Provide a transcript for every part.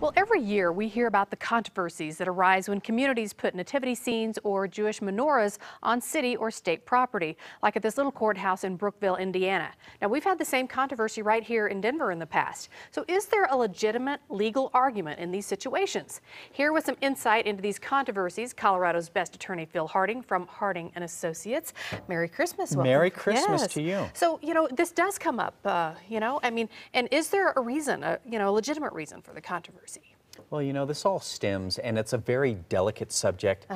Well, every year we hear about the controversies that arise when communities put nativity scenes or Jewish menorahs on city or state property, like at this little courthouse in Brookville, Indiana. Now, we've had the same controversy right here in Denver in the past. So is there a legitimate legal argument in these situations? Here with some insight into these controversies, Colorado's best attorney, Phil Harding from Harding and Associates. Merry Christmas. Welcome. Merry Christmas Yes. to you. So, this does come up, and is there a reason, a legitimate reason for the controversy? Well, this all stems, and it's a very delicate subject,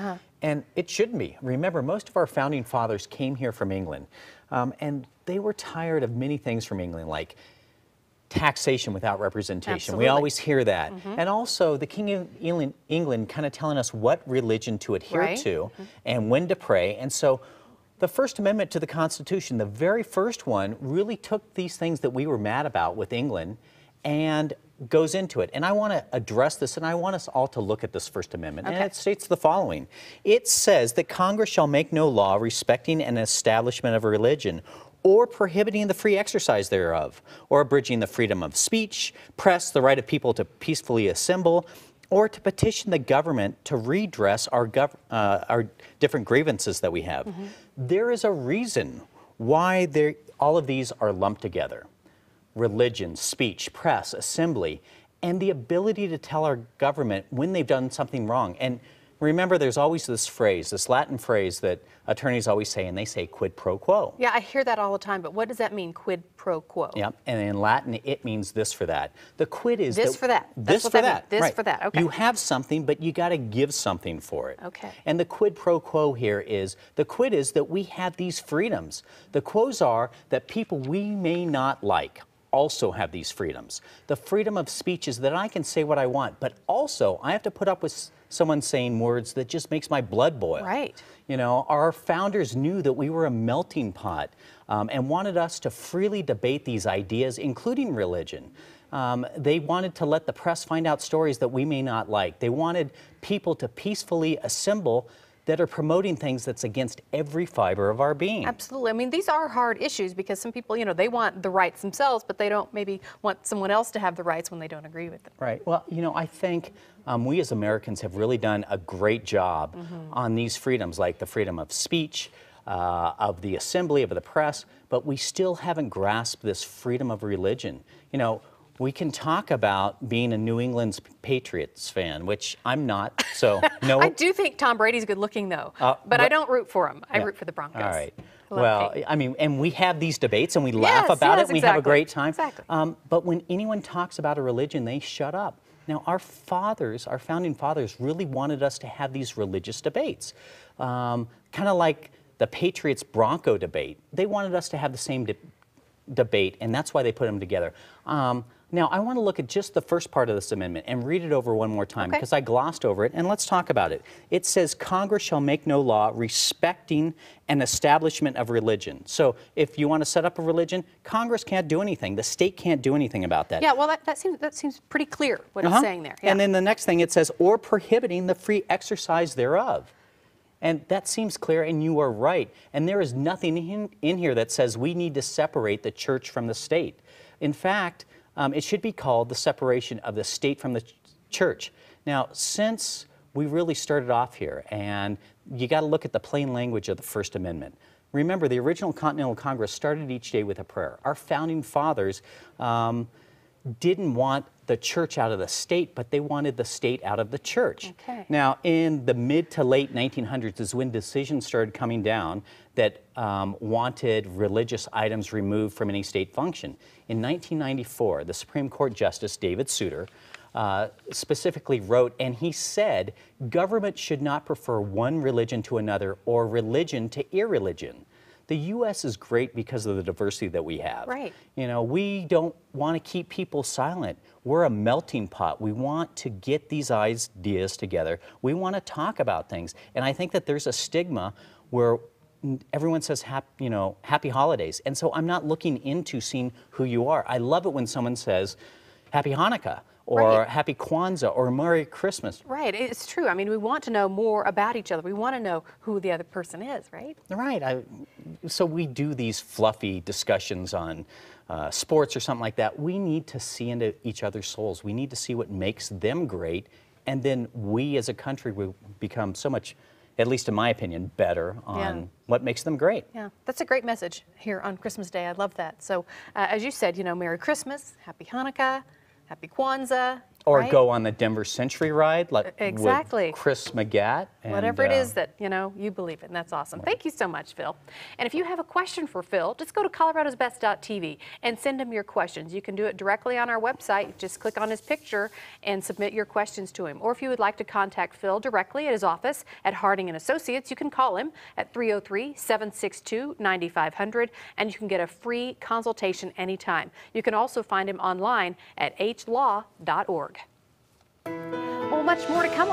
and it shouldn't be. Remember, most of our founding fathers came here from England, and they were tired of many things from England, like taxation without representation. Absolutely. We always hear that. And also the King of England kind of telling us what religion to adhere to and when to pray. And so the First Amendment to the Constitution, the very first one, really took these things that we were mad about with England and goes into it. And I want to address this, and I want us all to look at this First Amendment. And it states the following. It says that Congress shall make no law respecting an establishment of a religion or prohibiting the free exercise thereof, or abridging the freedom of speech, press, the right of people to peacefully assemble, or to petition the government to redress our different grievances that we have. There is a reason why all of these are lumped together. Religion, speech, press, assembly, and the ability to tell our government when they've done something wrong. And remember, there's always this phrase, this Latin phrase that attorneys always say, and they say quid pro quo. Yeah, I hear that all the time, but what does that mean, quid pro quo? Yep, and in Latin, it means this for that. The quid is this for that. This for that. This for that, okay. You have something, but you got to give something for it. Okay. And the quid pro quo here is, the quid is that we have these freedoms. The quos are that people we may not like also have these freedoms. The freedom of speech is that I can say what I want, but also I have to put up with someone saying words that just makes my blood boil. Right. Our founders knew that we were a melting pot and wanted us to freely debate these ideas, including religion. They wanted to let the press find out stories that we may not like. They wanted people to peacefully assemble that are promoting things that's against every fiber of our being. Absolutely. I mean, these are hard issues because some people, they want the rights themselves, but they don't maybe want someone else to have the rights when they don't agree with them. Right. Well, I think we as Americans have really done a great job on these freedoms, like the freedom of speech, of the assembly, of the press, but we still haven't grasped this freedom of religion. We can talk about being a New England Patriots fan, which I'm not, so no. I do think Tom Brady's good looking, though, but I don't root for him. I root for the Broncos. All right. Well, I mean, and we have these debates and we laugh about it. We have a great time. Exactly. But when anyone talks about a religion, they shut up. Now, our founding fathers really wanted us to have these religious debates, kind of like the Patriots-Bronco debate. They wanted us to have the same debate, and that's why they put them together. Now, I want to look at just the first part of this amendment and read it over one more time because I glossed over it, and let's talk about it. It says, Congress shall make no law respecting an establishment of religion. So if you want to set up a religion, Congress can't do anything. The state can't do anything about that. Yeah, well, that seems pretty clear what it's saying there. Yeah. And then the next thing it says, or prohibiting the free exercise thereof. And that seems clear, and you are right. And there is nothing in here that says we need to separate the church from the state. In fact, it should be called the separation of the state from the church. Now, since we really started off here, and you got to look at the plain language of the First Amendment. Remember, the original Continental Congress started each day with a prayer. Our founding fathers didn't want the church out of the state, but they wanted the state out of the church. Okay. Now, in the mid to late 1900s is when decisions started coming down that wanted religious items removed from any state function. In 1994, the Supreme Court Justice David Souter specifically wrote, and he said, government should not prefer one religion to another or religion to irreligion. The U.S. is great because of the diversity that we have. Right. We don't want to keep people silent. We're a melting pot. We want to get these ideas together. We want to talk about things. And I think that there's a stigma where everyone says, happy holidays. And so I'm not looking into seeing who you are. I love it when someone says, Happy Hanukkah, or Right. Happy Kwanzaa, or Merry Christmas. Right, it's true. I mean, we want to know more about each other. We want to know who the other person is, right? Right. So we do these fluffy discussions on sports or something like that. We need to see into each other's souls. We need to see what makes them great, and then we as a country will become so much, at least in my opinion, better on what makes them great. Yeah, that's a great message here on Christmas Day. I love that. So, as you said, you know, Merry Christmas, Happy Hanukkah, Happy Kwanzaa. Or right? go on the Denver Century Ride, like Exactly. with Chris McGatt. And, Whatever it is that, you know, you believe in. That's awesome. Thank you so much, Phil. And if you have a question for Phil, just go to coloradosbest.tv and send him your questions. You can do it directly on our website. Just click on his picture and submit your questions to him. Or if you would like to contact Phil directly at his office at Harding & Associates, you can call him at 303-762-9500, and you can get a free consultation anytime. You can also find him online at hlaw.org. Well, much more to come.